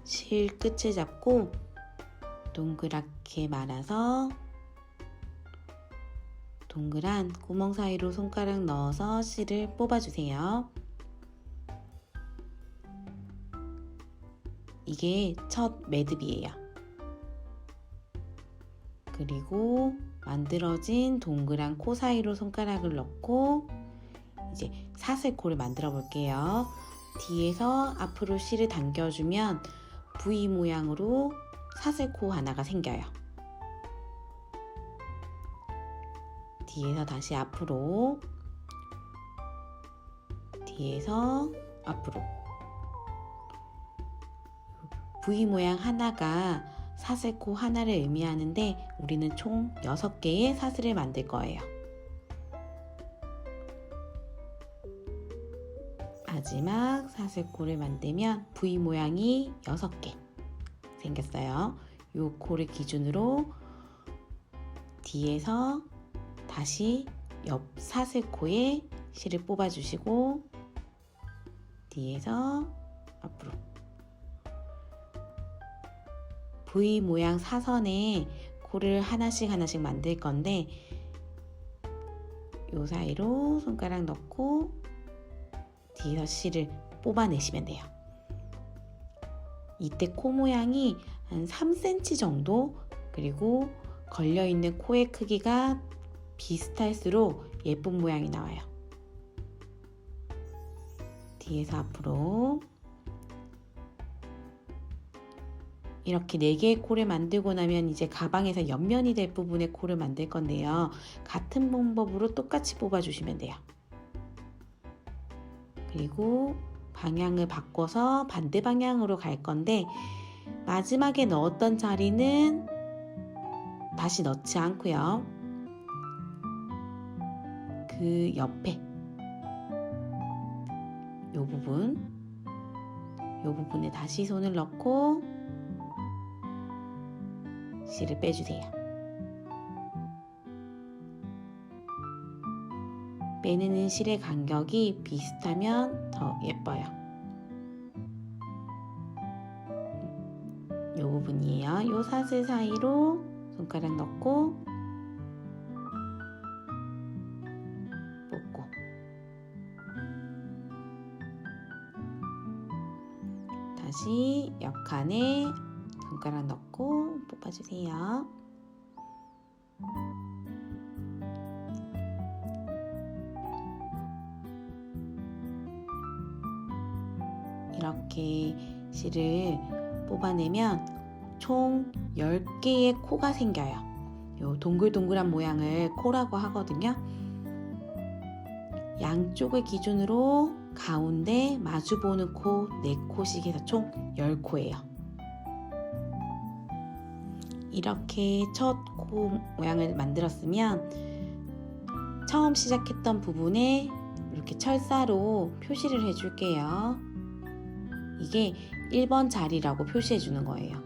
실 끝을 잡고 동그랗게 말아서 동그란 구멍 사이로 손가락 넣어서 실을 뽑아주세요. 이게 첫 매듭이에요. 그리고 만들어진 동그란 코 사이로 손가락을 넣고 이제 사슬코를 만들어 볼게요. 뒤에서 앞으로 실을 당겨주면 V 모양으로 사슬코 하나가 생겨요. 뒤에서 다시 앞으로, 뒤에서 앞으로. V 모양 하나가 사슬코 하나를 의미하는데 우리는 총 6개의 사슬을 만들 거예요. 마지막 사슬코를 만들면 V 모양이 6개 생겼어요. 이 코를 기준으로 뒤에서 다시 옆 사슬코에 실을 뽑아주시고 뒤에서 앞으로 V 모양 사선에 코를 하나씩 만들 건데 이 사이로 손가락 넣고 뒤에서 실을 뽑아내시면 돼요. 이때 코 모양이 한 3cm 정도, 그리고 걸려있는 코의 크기가 비슷할수록 예쁜 모양이 나와요. 뒤에서 앞으로 이렇게 4개의 코를 만들고 나면 이제 가방에서 옆면이 될 부분의 코를 만들 건데요. 같은 방법으로 똑같이 뽑아주시면 돼요. 그리고 방향을 바꿔서 반대 방향으로 갈 건데 마지막에 넣었던 자리는 다시 넣지 않고요. 그 옆에 이 부분에 다시 손을 넣고 실을 빼주세요. 빼내는 실의 간격이 비슷하면 더 예뻐요. 이 부분이에요. 이 사슬 사이로 손가락 넣고 뽑고 다시 옆칸에 손가락 넣고 뽑아주세요. 이렇게 실을 뽑아내면 총 10개의 코가 생겨요. 요 동글동글한 모양을 코라고 하거든요. 양쪽을 기준으로 가운데 마주보는 코 4코씩 해서 총 10코예요. 이렇게 첫 코 모양을 만들었으면 처음 시작했던 부분에 이렇게 철사로 표시를 해줄게요. 이게 1번 자리라고 표시해 주는 거예요.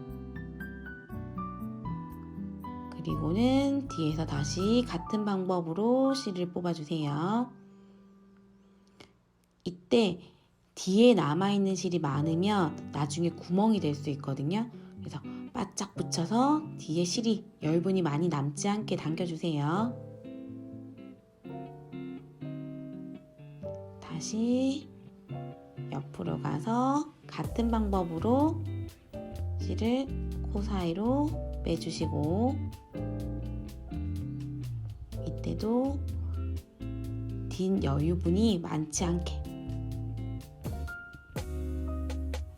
그리고는 뒤에서 다시 같은 방법으로 실을 뽑아주세요. 이때 뒤에 남아있는 실이 많으면 나중에 구멍이 될 수 있거든요. 그래서 바짝 붙여서 뒤에 실이 여분이 많이 남지 않게 당겨주세요. 다시 옆으로 가서 같은 방법으로 실을 코 사이로 빼주시고 이때도 뒷 여유분이 많지 않게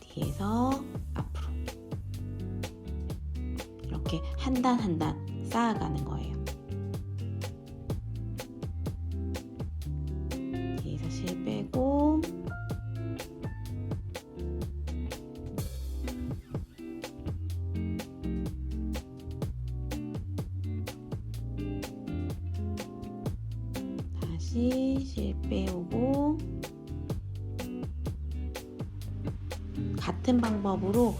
뒤에서 앞으로 이렇게 한 단 한 단 쌓아가는 거예요. 뒤에서 실 빼고 다시 실 빼오고 같은 방법으로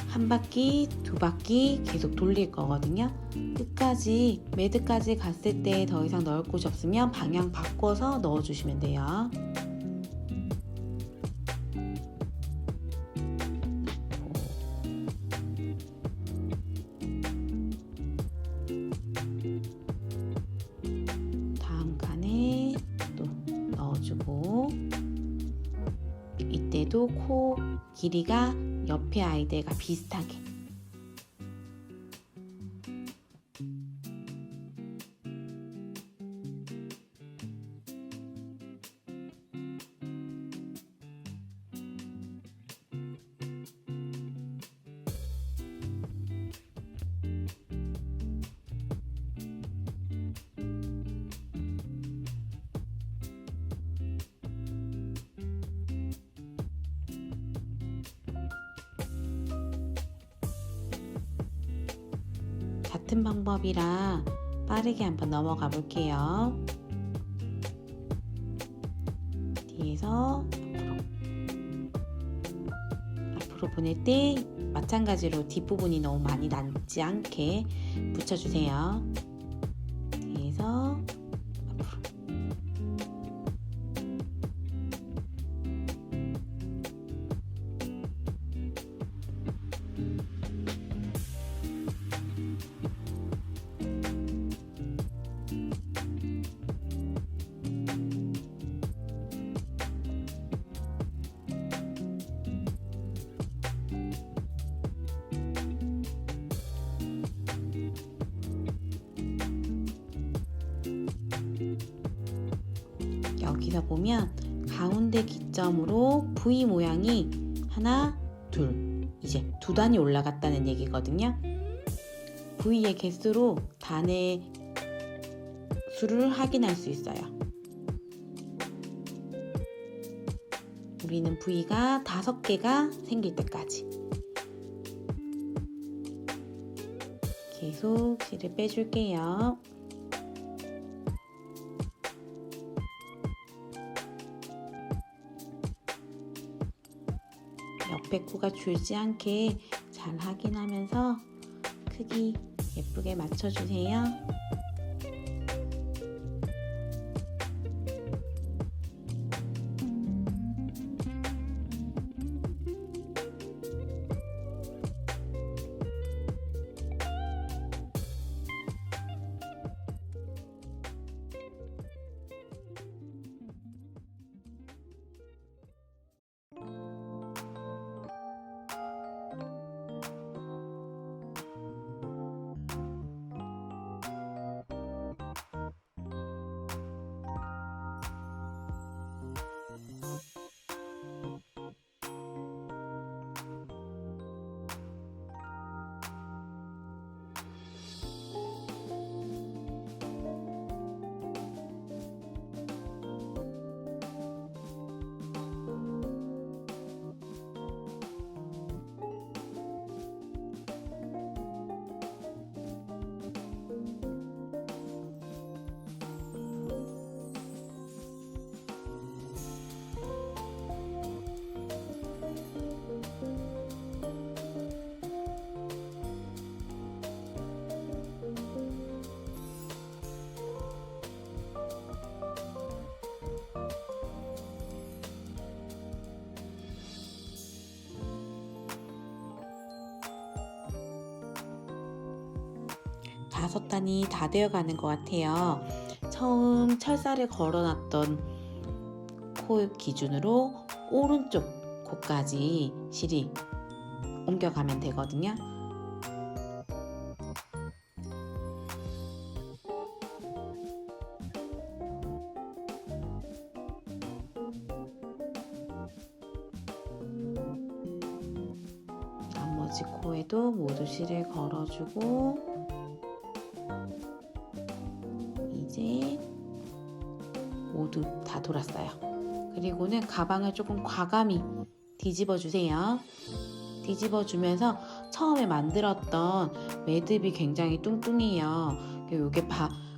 한 바퀴, 2바퀴 계속 돌릴 거거든요. 끝까지, 매듭까지 갔을 때 더 이상 넣을 곳이 없으면 방향 바꿔서 넣어주시면 돼요. 넣어주고, 이때도 코 길이가 옆에 아이들과 비슷하게. 같은 방법이라 빠르게 한번 넘어가 볼게요. 뒤에서 앞으로 보낼 때 마찬가지로 뒷부분이 너무 많이 남지 않게 붙여주세요. 뒤에서 앞으로. 여기서 보면 가운데 기점으로 V 모양이 하나, 둘, 이제 두 단이 올라갔다는 얘기거든요. V의 개수로 단의 수를 확인할 수 있어요. 우리는 V가 5개가 생길 때까지 계속 실을 빼줄게요. 옆에 코가 줄지 않게 잘 확인하면서 크기 예쁘게 맞춰주세요. 다섯 단이 다 되어가는 것 같아요. 처음 철사를 걸어놨던 코 기준으로 오른쪽 코까지 실이 옮겨가면 되거든요. 나머지 코에도 모두 실을 걸어주고 이제 모두 다 돌았어요. 그리고는 가방을 조금 과감히 뒤집어 주세요. 뒤집어 주면서 처음에 만들었던 매듭이 굉장히 뚱뚱해요. 이게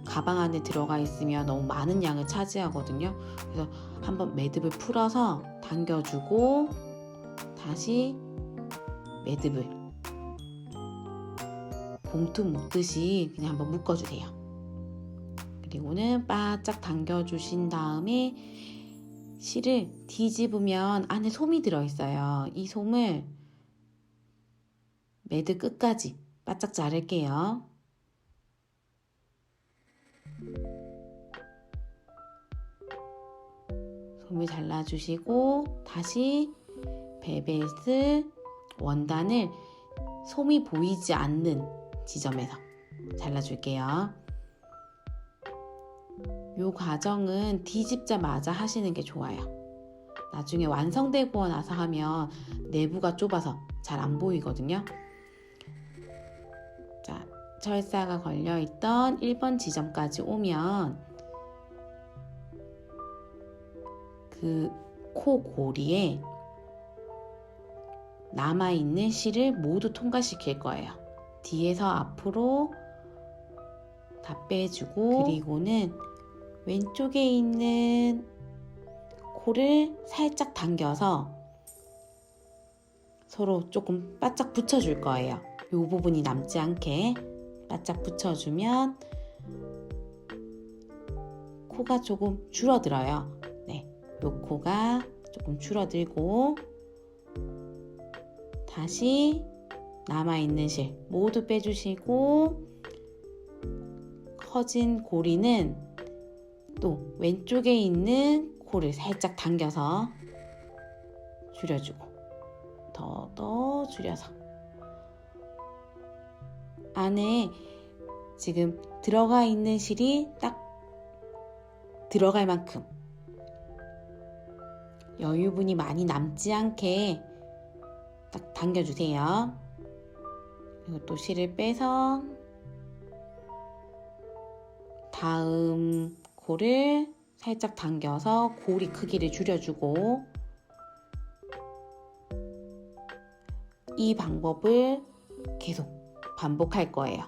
가방 안에 들어가 있으면 너무 많은 양을 차지하거든요. 그래서 한번 매듭을 풀어서 당겨주고 다시 매듭을 봉투 묶듯이 그냥 한번 묶어주세요. 그리고는 바짝 당겨주신 다음에 실을 뒤집으면 안에 솜이 들어있어요. 이 솜을 매듭 끝까지 바짝 자를게요. 금을 잘라주시고 다시 베벳을 원단을 솜이 보이지 않는 지점에서 잘라줄게요. 이 과정은 뒤집자마자 하시는 게 좋아요. 나중에 완성되고 나서 하면 내부가 좁아서 잘 안 보이거든요. 자, 철사가 걸려있던 1번 지점까지 오면 그 코 고리에 남아있는 실을 모두 통과시킬 거예요. 뒤에서 앞으로 다 빼주고, 그리고는 왼쪽에 있는 코를 살짝 당겨서 서로 조금 바짝 붙여줄 거예요. 이 부분이 남지 않게 바짝 붙여주면 코가 조금 줄어들어요. 네, 이 코가 조금 줄어들고 다시 남아있는 실 모두 빼주시고, 커진 고리는 또 왼쪽에 있는 코를 살짝 당겨서 줄여주고 더 줄여서 안에 지금 들어가 있는 실이 딱 들어갈 만큼 여유분이 많이 남지 않게 딱 당겨주세요. 그리고 또 실을 빼서 다음 코를 살짝 당겨서 고리 크기를 줄여주고, 이 방법을 계속 반복할 거예요.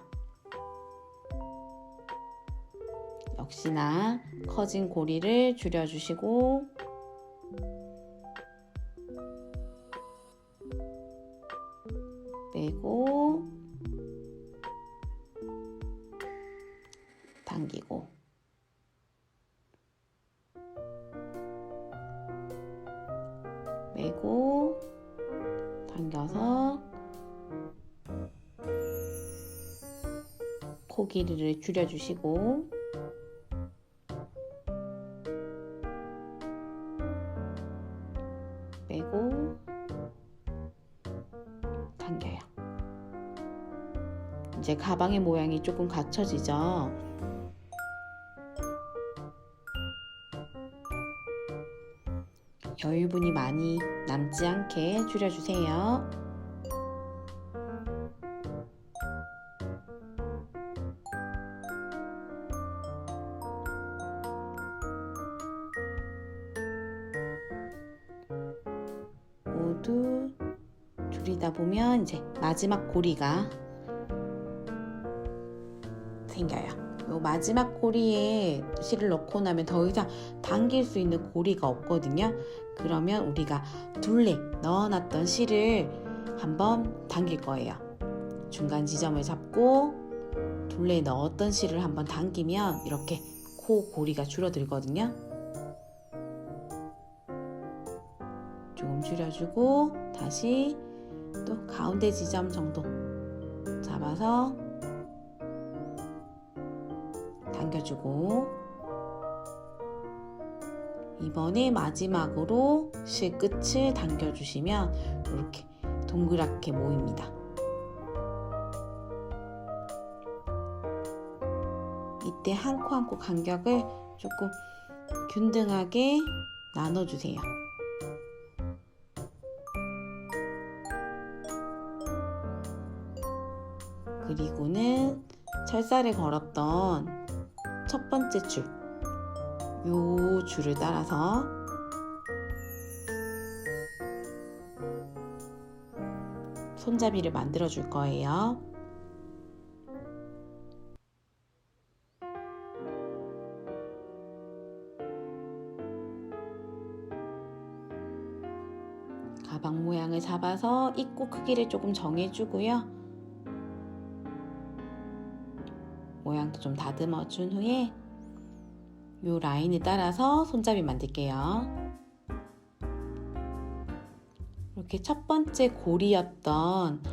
역시나 커진 고리를 줄여주시고 빼고 당기고 빼고 당겨서 코 길이를 줄여주시고 빼고 당겨요. 이제 가방의 모양이 조금 갖춰지죠? 여유분이 많이 남지 않게 줄여주세요. 모두 줄이다 보면 이제 마지막 고리가 생겨요. 요 마지막 고리에 실을 넣고 나면 더 이상 당길 수 있는 고리가 없거든요. 그러면 우리가 둘레 넣어놨던 실을 한번 당길 거예요. 중간 지점을 잡고 둘레에 넣었던 실을 한번 당기면 이렇게 코 고리가 줄어들거든요. 조금 줄여주고 다시 또 가운데 지점 정도 잡아서 당겨주고, 이번에 마지막으로 실 끝을 당겨주시면 이렇게 동그랗게 모입니다. 이때 한 코 한 코 간격을 조금 균등하게 나눠주세요. 그리고는 철사를 걸었던 첫 번째 줄, 요 줄을 따라서 손잡이를 만들어 줄 거예요. 가방 모양을 잡아서 입구 크기를 조금 정해주고요. 모양도 좀 다듬어 준 후에 이 라인을 따라서 손잡이 만들게요. 이렇게 첫 번째 고리였던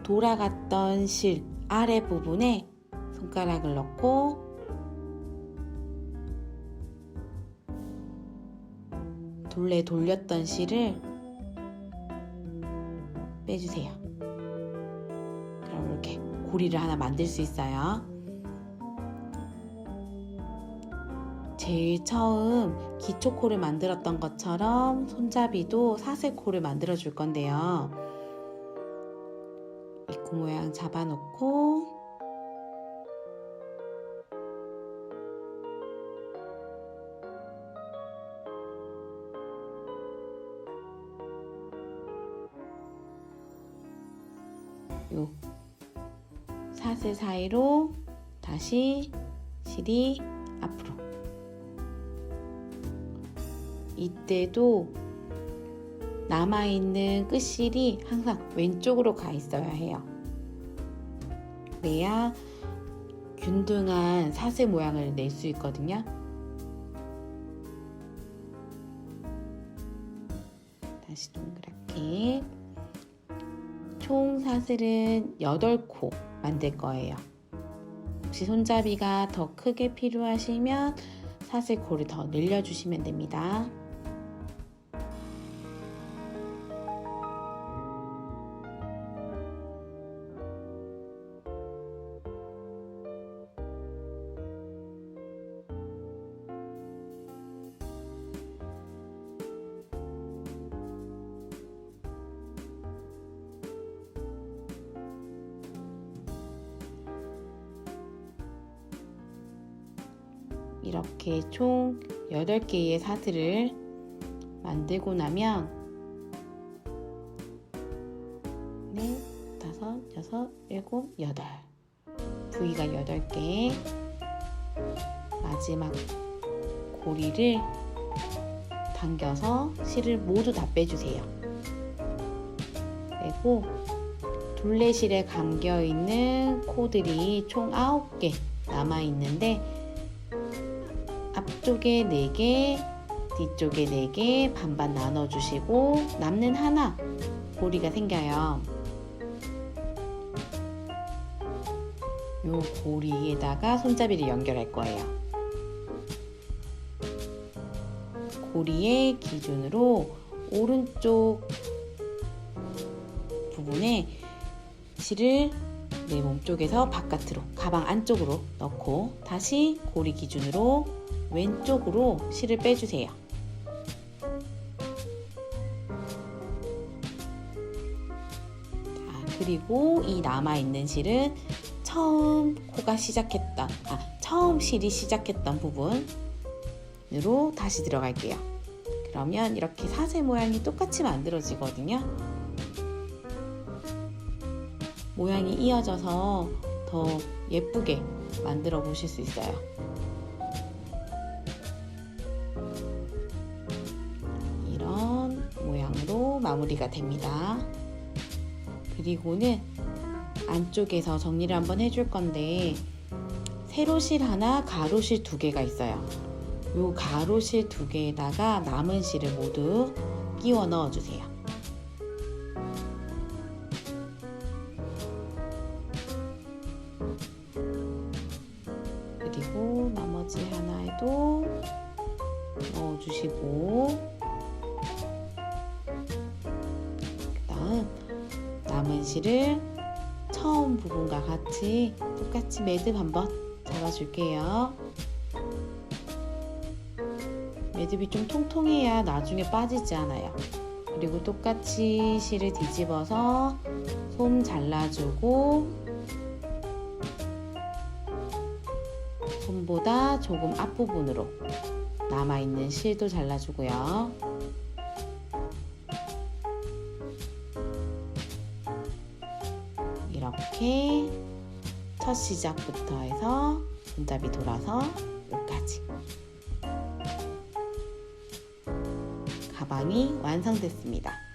돌아갔던 실 아래 부분에 손가락을 넣고 둘레 돌렸던 실을 빼주세요. 그럼 이렇게 고리를 하나 만들 수 있어요. 제일 처음 기초코를 만들었던 것처럼 손잡이도 사슬코를 만들어 줄 건데요. 이 코 모양 잡아놓고 요 사슬 사이로 다시 실이 앞으로. 이때도 남아있는 끝실이 항상 왼쪽으로 가 있어야 해요. 그래야 균등한 사슬 모양을 낼 수 있거든요. 다시 동그랗게. 총 사슬은 8코 만들 거예요. 혹시 손잡이가 더 크게 필요하시면 사슬코를 더 늘려주시면 됩니다. 이렇게 총 8개의 사슬을 만들고 나면 4, 5, 6, 7, 8 부위가 8개. 마지막 고리를 당겨서 실을 모두 다 빼주세요. 그리고 둘레실에 감겨있는 코들이 총 9개 남아있는데 앞쪽에 4개, 뒤쪽에 4개 반반 나눠주시고 남는 하나 고리가 생겨요. 요 고리에다가 손잡이를 연결할 거예요. 고리의 기준으로 오른쪽 부분에 실을 내 몸쪽에서 바깥으로 가방 안쪽으로 넣고 다시 고리 기준으로 왼쪽으로 실을 빼주세요. 자, 그리고 이 남아있는 실은 처음 실이 시작했던 부분으로 다시 들어갈게요. 그러면 이렇게 사슬 모양이 똑같이 만들어지거든요. 모양이 이어져서 더 예쁘게 만들어 보실 수 있어요. 이런 모양으로 마무리가 됩니다. 그리고는 안쪽에서 정리를 한번 해줄 건데 세로실 하나, 가로실 2개가 있어요. 요 가로실 2개에다가 남은 실을 모두 끼워 넣어주세요. 그리고 나머지 하나에도 넣어주시고 그 다음 남은 실을 처음 부분과 같이 똑같이 매듭 한번 잡아줄게요. 매듭이 좀 통통해야 나중에 빠지지 않아요. 그리고 똑같이 실을 뒤집어서 솜 잘라주고 솜보다 조금 앞부분으로 남아있는 실도 잘라주고요. 이렇게 첫 시작부터 해서 손잡이 돌아서 여기까지 가방이 완성됐습니다.